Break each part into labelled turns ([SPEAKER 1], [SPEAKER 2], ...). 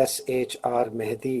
[SPEAKER 1] SHR Mehdi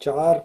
[SPEAKER 1] 4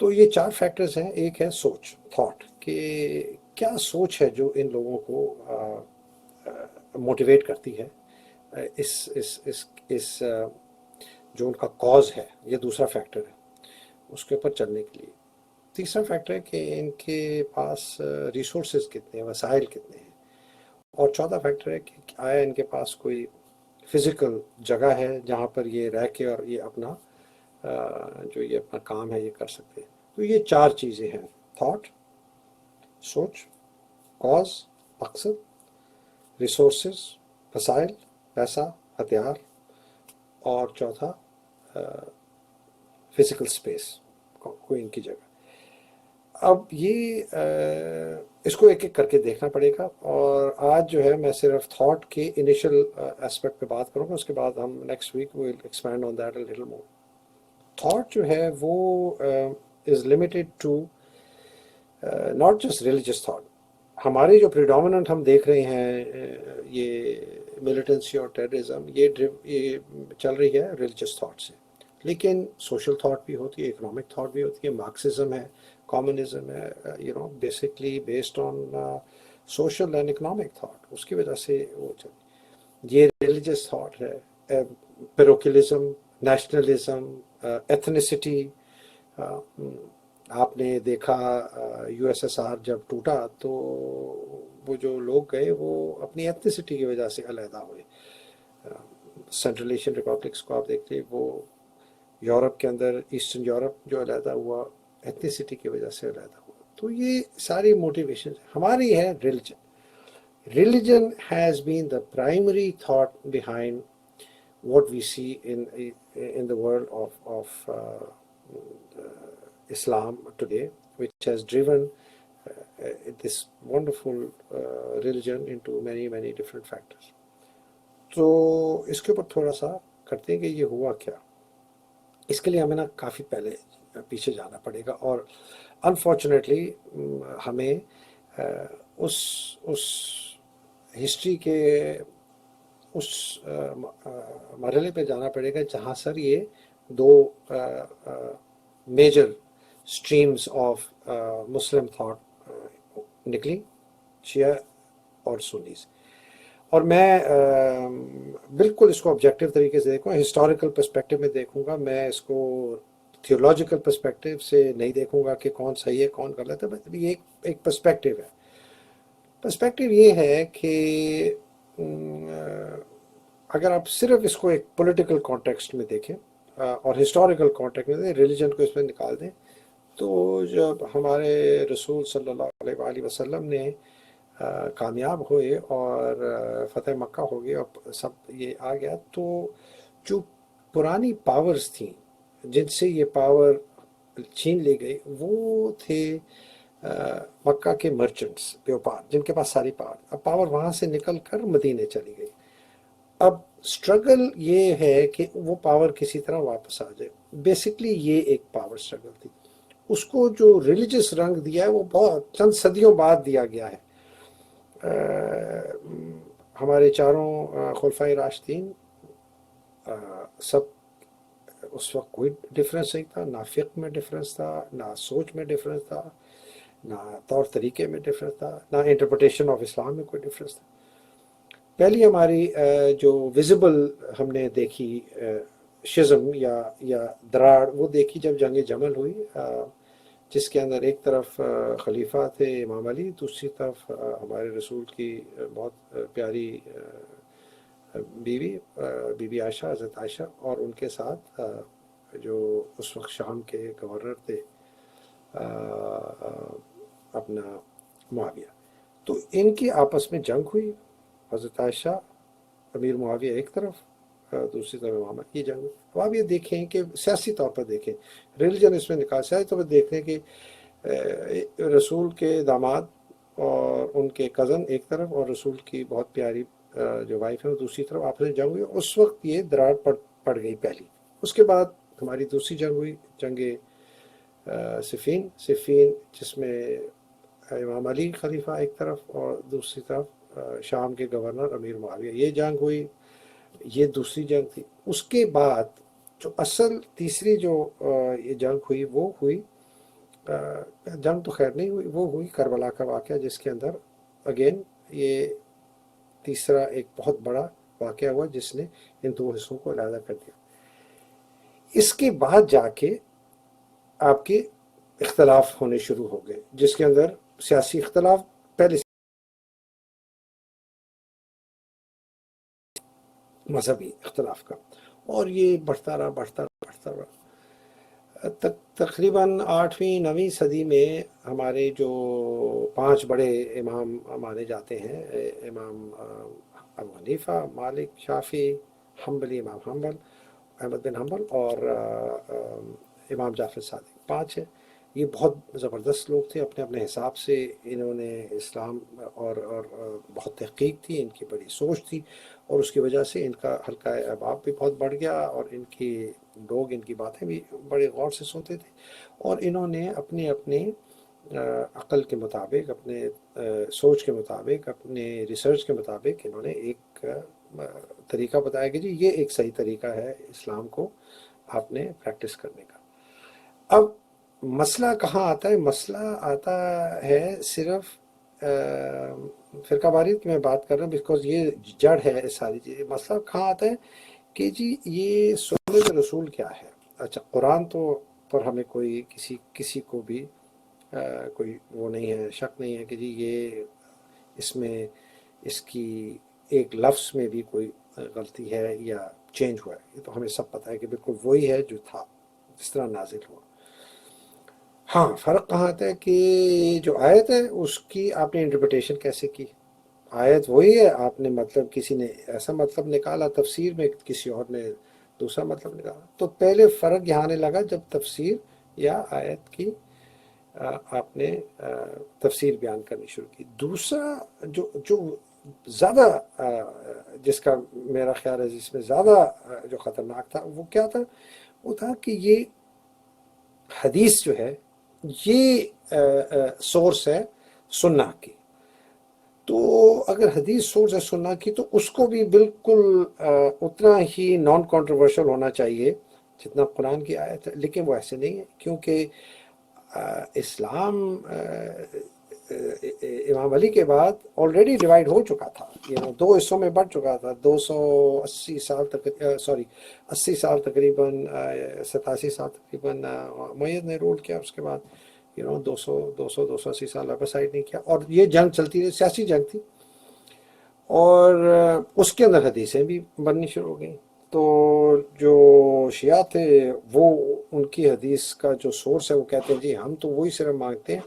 [SPEAKER 1] تو یہ 4 factors ہیں. ایک ہے سوچ، تھاٹ، کہ کیا سوچ ہے جو ان لوگوں کو موٹیویٹ کرتی ہے اس جو ان کا کاز ہے. یہ دوسرا فیکٹر ہے اس کے اوپر چلنے کے لیے. تیسرا فیکٹر ہے کہ ان کے پاس ریسورسز کتنے ہیں، وسائل کتنے ہیں. اور چوتھا فیکٹر ہے کہ آیا ان کے پاس کوئی فزیکل جگہ ہے جہاں پر یہ رہ کے اور یہ اپنا جو یہ اپنا کام ہے یہ کر سکتے ہیں. تو یہ 4 چیزیں ہیں: تھاٹ، سوچ، کاز، مقصد، ریسورسز، وسائل، پیسہ، ہتھیار، اور چوتھا فزیکل اسپیس، کوئی ان کی جگہ. اب یہ اس کو ایک ایک کر کے دیکھنا پڑے گا. اور آج جو ہے میں صرف تھاٹ کے انیشل اسپیکٹ پہ بات کروں گا. اس کے بعد ہم next week will expand on that a little more. Thought جو ہے وہ is limited to not just religious thought. ہمارے جو پریڈومیننٹ ہم دیکھ رہے ہیں یہ ملیٹنسی اور ٹیررزم، یہ چل رہی ہے ریلیجس تھاٹ سے. لیکن سوشل تھاٹ بھی ہوتی ہے، اکنامک تھاٹ بھی ہوتی ہے، مارکسزم ہے، کامونزم ہے، basically based on social and economic thought. اس کی وجہ سے وہ یہ ریلیجس تھاٹ ہے. Parochialism, nationalism, ethnicity. آپ نے دیکھا یو ایس ایس آر جب ٹوٹا تو وہ جو لوگ گئے وہ اپنی ایتھنیسٹی کی وجہ سے علیحدہ ہوئے. سینٹرل ایشین ریپبلکس کو آپ دیکھتے، وہ یورپ کے اندر ایسٹرن یورپ جو علیحدہ ہوا ایتھنیسٹی کی وجہ سے علیحدہ ہوا. تو یہ ساری موٹیویشن ہماری ہے religion. Religion has been the primary thought behind what we see in the world of Islam today, which has driven this wonderful religion into many different factors. تو اس کے اوپر تھوڑا سا کرتے ہیں کہ یہ ہوا کیا. اس کے لیے ہمیں نا کافی پہلے پیچھے جانا پڑے گا. اور انفارچونیٹلی ہمیں اس ہسٹری کے اس مرحلے پہ جانا پڑے گا جہاں سر یہ 2 major streams of Muslim thought نکلی، شیعہ اور سنیز. اور میں بالکل اس کو آبجیکٹو طریقے سے دیکھوں گا، ہسٹوریکل پرسپیکٹو میں دیکھوں گا. میں اس کو تھیولوجیکل پرسپیکٹو سے نہیں دیکھوں گا کہ کون صحیح ہے کون غلط ہے. بس یہ ایک پرسپیکٹو ہے. پرسپیکٹو یہ ہے کہ اگر آپ صرف اس کو ایک پولیٹیکل کانٹیکسٹ میں دیکھیں اور ہسٹوریکل کانٹیکسٹ میں ریلیجن کو اس میں نکال دیں، تو جب ہمارے رسول صلی اللہ علیہ وآلہ وسلم نے کامیاب ہوئے اور فتح مکہ ہو گئی اور سب یہ آ گیا، تو جو پرانی پاورز تھیں جن سے یہ پاور چھین لی گئی وہ تھے مکہ کے مرچنٹس، بیوپار، جن کے پاس ساری پاور. اب پاور وہاں سے نکل کر مدینے چلی گئی. اب سٹرگل یہ ہے کہ وہ پاور کسی طرح واپس آ جائے. بیسکلی یہ ایک پاور سٹرگل تھی. اس کو جو ریلیجس رنگ دیا ہے وہ بہت چند صدیوں بعد دیا گیا ہے. ہمارے 4 خلفائے راشدین سب اس وقت کوئی ڈفرینس نہیں تھا، نہ فقہ میں ڈفرینس تھا، نہ سوچ میں ڈفرینس تھا، نہ طور طریقے میں ڈفرینس تھا، نہ انٹرپریٹیشن آف اسلام میں کوئی ڈفرینس تھا. پہلی ہماری جو ویزیبل ہم نے دیکھی شزم یا دراڑ وہ دیکھی جب جنگ جمل ہوئی، جس کے اندر ایک طرف خلیفہ تھے امام علی، دوسری طرف ہمارے رسول کی بہت پیاری بی بی عائشہ، حضرت عائشہ، اور ان کے ساتھ جو اس وقت شام کے گورنر تھے اپنا معاویہ. تو ان کی آپس میں جنگ ہوئی. حضرت عائشہ، امیر معاویہ ایک طرف، دوسری طرف امام کی جنگ. اب آپ یہ دیکھیں کہ سیاسی طور پر دیکھیں، ریلیجن اس میں نکال، سیاسی طور پر دیکھیں کہ رسول کے داماد اور ان کے کزن ایک طرف اور رسول کی بہت پیاری جو وائف ہے وہ دوسری طرف، آپس میں جنگ ہوئی. اس وقت یہ دراڑ پڑ گئی پہلی. اس کے بعد ہماری دوسری جنگ ہوئی، جنگ صفین، جس میں امام علی خلیفہ ایک طرف اور دوسری طرف شام کے گورنر امیر معاویہ. یہ جنگ ہوئی، یہ دوسری جنگ تھی. اس کے بعد جو اصل تیسری جو یہ جنگ ہوئی وہ ہوئی جنگ تو خیر نہیں ہوئی، وہ ہوئی کربلا کا واقعہ، جس کے اندر اگین یہ تیسرا ایک بہت بڑا واقعہ ہوا جس نے ان دو حصوں کو علیحدہ کر دیا۔ اس کے بعد جا کے آپ کے اختلاف ہونے شروع ہو گئے، جس کے اندر سیاسی اختلاف پہلے مذہبی اختلاف کا، اور یہ بڑھتا رہا بڑھتا رہا بڑھتا رہا۔ تقریباً 8ویں 9ویں صدی میں ہمارے جو 5 بڑے امام مانے جاتے ہیں، امام ابو حنیفہ، مالک، شافعی، حنبلی، امام حنبل، احمد بن حنبل، اور امام جعفر صادق، 5 ہیں۔ یہ بہت زبردست لوگ تھے اپنے اپنے حساب سے، انہوں نے اسلام اور بہت تحقیق تھی، ان کی بڑی سوچ تھی، اور اس کی وجہ سے ان کا حلقہ احباب بھی بہت بڑھ گیا، اور ان کی لوگ ان کی باتیں بھی بڑے غور سے سنتے تھے، اور انہوں نے اپنے اپنے عقل کے مطابق، اپنے سوچ کے مطابق، اپنے ریسرچ کے مطابق انہوں نے ایک طریقہ بتایا کہ جی یہ ایک صحیح طریقہ ہے اسلام کو آپ نے پریکٹس کرنے کا۔ اب مسئلہ کہاں آتا ہے؟ مسئلہ آتا ہے صرف فرقہ واریت کی میں بات کر رہا ہوں، بیکاز یہ جڑ ہے ساری چیزیں۔ مسئلہ کہاں آتا ہے کہ جی یہ سنت رسول کیا ہے؟ اچھا، قرآن تو پر ہمیں کوئی کسی کو بھی کوئی وہ نہیں ہے، شک نہیں ہے کہ جی یہ اس میں اس کی ایک لفظ میں بھی کوئی غلطی ہے یا چینج ہوا ہے، یہ تو ہمیں سب پتہ ہے کہ بالکل وہی ہے جو تھا، جس طرح نازل ہوا۔ ہاں، فرق کہاں آتا ہے کہ جو آیت ہے اس کی آپ نے انٹرپریٹیشن کیسے کی؟ آیت وہی ہے، آپ نے مطلب کسی نے ایسا مطلب نکالا، تفسیر میں کسی اور نے دوسرا مطلب نکالا۔ تو پہلے فرق یہاں آنے لگا جب تفسیر یا آیت کی آپ نے تفسیر بیان کرنی شروع کی۔ دوسرا جو زیادہ جس کا میرا خیال ہے جس میں زیادہ جو خطرناک تھا وہ کیا تھا؟ وہ تھا کہ یہ حدیث جو ہے یہ سورس ہے سنہ کی، تو اگر حدیث سورس ہے سنہ کی تو اس کو بھی بالکل اتنا ہی نان کنٹروورشل ہونا چاہیے جتنا قرآن کی آیت ہے، لیکن وہ ایسے نہیں ہے، کیونکہ اسلام امام علی کے بعد آلریڈی ڈیوائڈ ہو چکا تھا، 2 حصوں میں بڑھ چکا تھا۔ 280 سال تک 80 سال تقریباً 87 سال تقریباً مؤید نے رول کیا، اس کے بعد 280 سال واپس سائڈ نہیں کیا، اور یہ جنگ چلتی رہی، سیاسی جنگ تھی، اور اس کے اندر حدیثیں بھی بننی شروع ہو گئیں۔ تو جو شیعہ تھے وہ ان کی حدیث کا جو سورس ہے وہ کہتے ہیں جی ہم تو وہی صرف مانگتے ہیں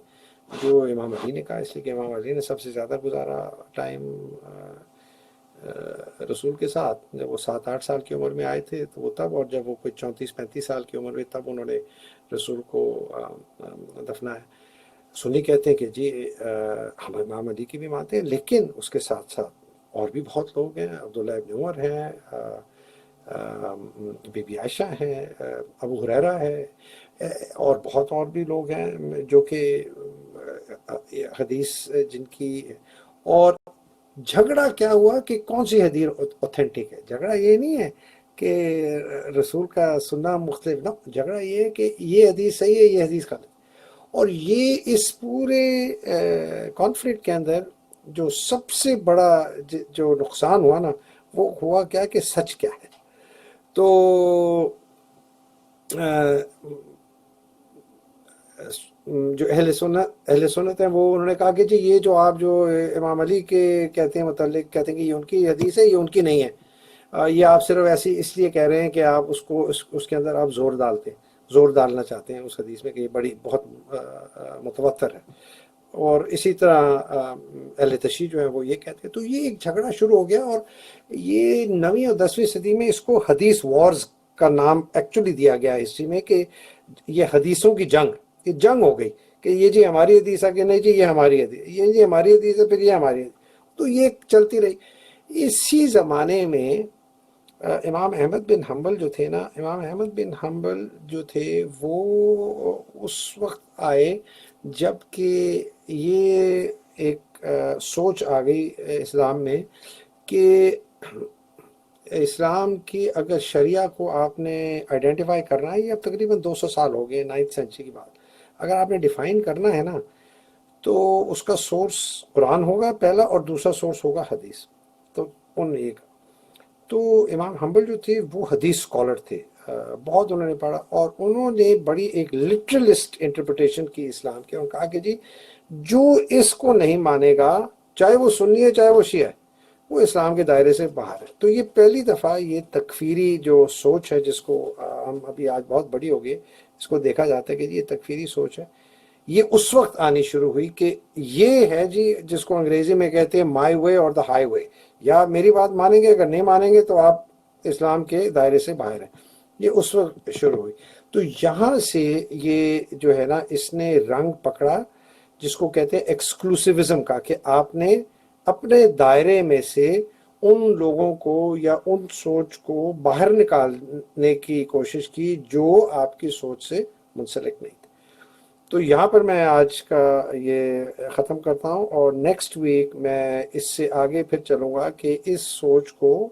[SPEAKER 1] جو امام علی نے کہا، اس لیے کہ امام علی نے سب سے زیادہ گزارا ٹائم رسول کے ساتھ۔ جب وہ 7-8 سال کی عمر میں آئے تھے تو وہ تب، اور جب وہ کوئی 34-35 سال کی عمر میں تب انہوں نے رسول کو دفنایا۔ سنی کہتے ہیں کہ جی ہم امام علی کی بھی مانتے ہیں، لیکن اس کے ساتھ ساتھ اور بھی بہت لوگ ہیں، عبداللہ ابن عمر ہیں، بی بی عائشہ ہیں، ابو ہریرہ ہے، اور بہت اور بھی لوگ ہیں جو کہ حدیث جن کی، اور جھگڑا کیا ہوا کہ کون سی حدیث اوتھینٹک ہے؟ جھگڑا یہ نہیں ہے کہ رسول کا سننا مختلف، نہ، جھگڑا یہ ہے کہ یہ حدیث صحیح ہے، یہ حدیث غلط ہے۔ اور یہ اس پورے کانفلکٹ کے اندر جو سب سے بڑا جو نقصان ہوا نا وہ ہوا کیا کہ سچ کیا ہے۔ تو جو اہل سنت ہیں وہ انہوں نے کہا کہ جی یہ جو آپ جو امام علی کے کہتے ہیں متعلق کہتے ہیں کہ یہ ان کی حدیث ہے، یہ ان کی نہیں ہے، یہ آپ صرف ایسی اس لیے کہہ رہے ہیں کہ آپ اس کو اس کے اندر آپ زور ڈالنا چاہتے ہیں اس حدیث میں کہ یہ بڑی بہت متواتر ہے، اور اسی طرح اہل تشیع جو ہیں وہ یہ کہتے ہیں۔ تو یہ ایک جھگڑا شروع ہو گیا، اور یہ 9ویں اور 10ویں صدی میں اس کو حدیث وارز کا نام ایکچولی دیا گیا ہسٹری میں، کہ یہ حدیثوں کی جنگ ہو گئی کہ یہ جی ہماری حدیث ہے کہ نہیں جی یہ ہماری حدیث، یہ جی ہماری حدیث ہے، پھر یہ ہماری حدیث، تو یہ چلتی رہی۔ اسی زمانے میں امام احمد بن حنبل جو تھے نا، امام احمد بن حنبل جو تھے وہ اس وقت آئے جب کہ یہ ایک سوچ آ گئی اسلام میں کہ اسلام کی اگر شریعہ کو آپ نے آئیڈینٹیفائی کرنا ہے، یہ اب تقریباً 200 سال ہو گئے 9ویں سینچری کی بات، اگر آپ نے ڈیفائن کرنا ہے نا تو اس کا سورس قرآن ہوگا پہلا، اور دوسرا سورس ہوگا حدیث. تو ان ایک تو امام حنبل جو تھے وہ حدیث اسکالر تھے، بہت انہوں نے پڑھا، اور انہوں نے بڑی ایک لٹرلسٹ انٹرپریٹیشن کی اسلام کی. انہوں نے کہا کہ جی جو اس کو نہیں مانے گا، چاہے وہ سنی ہے چاہے وہ شیعہ ہے، وہ اسلام کے دائرے سے باہر ہے. تو یہ پہلی دفعہ یہ تکفیری جو سوچ ہے، جس کو ہم ابھی آج بہت بڑی ہو گئی، اس کو دیکھا جاتا ہے کہ جی یہ تکفیری سوچ ہے، یہ اس وقت آنی شروع ہوئی کہ یہ ہے جی جس کو انگریزی میں کہتے ہیں مائی وے اور دا ہائی وے، یا میری بات مانیں گے، اگر نہیں مانیں گے تو آپ اسلام کے دائرے سے باہر ہیں. یہ اس وقت شروع ہوئی. تو یہاں سے یہ جو ہے نا اس نے رنگ پکڑا جس کو کہتے ہیں ایکسکلوسیوزم کا، کہ آپ نے اپنے دائرے میں سے ان لوگوں کو یا ان سوچ کو باہر نکالنے کی کوشش کی جو آپ کی سوچ سے منسلک نہیں تھے. تو یہاں پر میں آج کا یہ ختم کرتا ہوں، اور نیکسٹ ویک میں اس سے آگے پھر چلوں گا کہ اس سوچ کو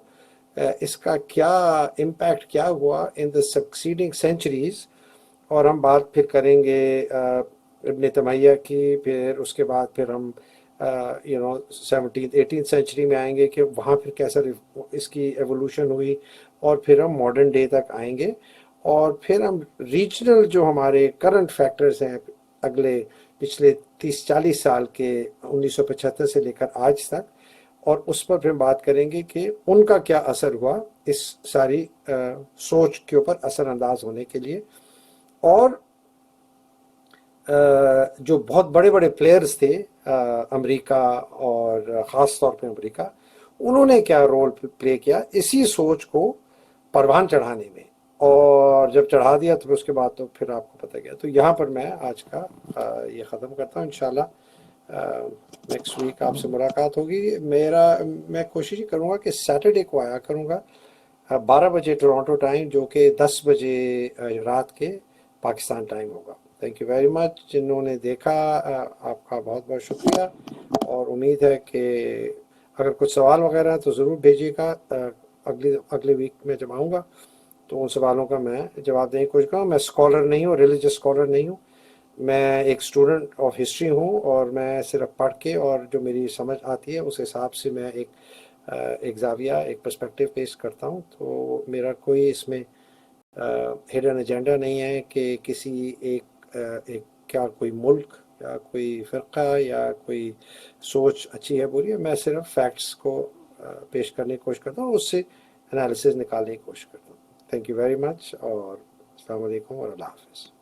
[SPEAKER 1] اس کا کیا امپیکٹ کیا ہوا ان دا سکسیڈنگ سینچریز. اور ہم بات پھر کریں گے ابن تیمیہ کی، پھر اس کے بعد پھر ہم 17 سینچری میں آئیں گے کہ وہاں پھر کیسا اس کی ایوولوشن ہوئی، اور پھر ہم ماڈرن ڈے تک آئیں گے، اور پھر ہم ریجنل جو ہمارے کرنٹ فیکٹرز ہیں اگلے پچھلے 30-40 سال کے 1975 سے لے کر آج تک، اور اس پر پھر بات کریں گے کہ ان کا کیا اثر ہوا اس ساری سوچ کے اوپر اثر انداز ہونے کے لیے. اور جو بہت بڑے بڑے پلیئرز تھے امریکہ، اور خاص طور پہ امریکہ، انہوں نے کیا رول پلے کیا اسی سوچ کو پروان چڑھانے میں، اور جب چڑھا دیا تو اس کے بعد تو پھر آپ کو پتہ گیا. تو یہاں پر میں آج کا یہ ختم کرتا ہوں. انشاءاللہ نیکسٹ ویک آپ سے ملاقات ہوگی. میں کوشش کروں گا کہ سیٹرڈے کو آیا کروں گا 12 بجے ٹورانٹو ٹائم، جو کہ 10 بجے رات کے پاکستان ٹائم ہوگا. Thank you very much. جنہوں نے دیکھا آپ کا بہت بہت شکریہ، اور امید ہے کہ اگر کچھ سوال وغیرہ تو ضرور بھیجیے گا. اگلے ویک میں جب آؤں گا تو ان سوالوں کا میں جواب دینے کی کوشش کروں. میں اسکالر نہیں ہوں، ریلیجس اسکالر نہیں ہوں، میں ایک اسٹوڈنٹ آف ہسٹری ہوں، اور میں صرف پڑھ کے اور جو میری سمجھ آتی ہے اس حساب سے میں ایک زاویہ، ایک پرسپیکٹیو پیش کرتا ہوں. تو میرا کوئی اس میں ہڈن ایجنڈا نہیں ہے کہ کسی ایک کیا کوئی ملک یا کوئی فرقہ یا کوئی سوچ اچھی ہے بری ہے. میں صرف فیکٹس کو پیش کرنے کی کوشش کرتا ہوں، اس سے انالیسز نکالنے کی کوشش کرتا ہوں. تھینک یو ویری مچ، اور السلام علیکم اور اللہ حافظ.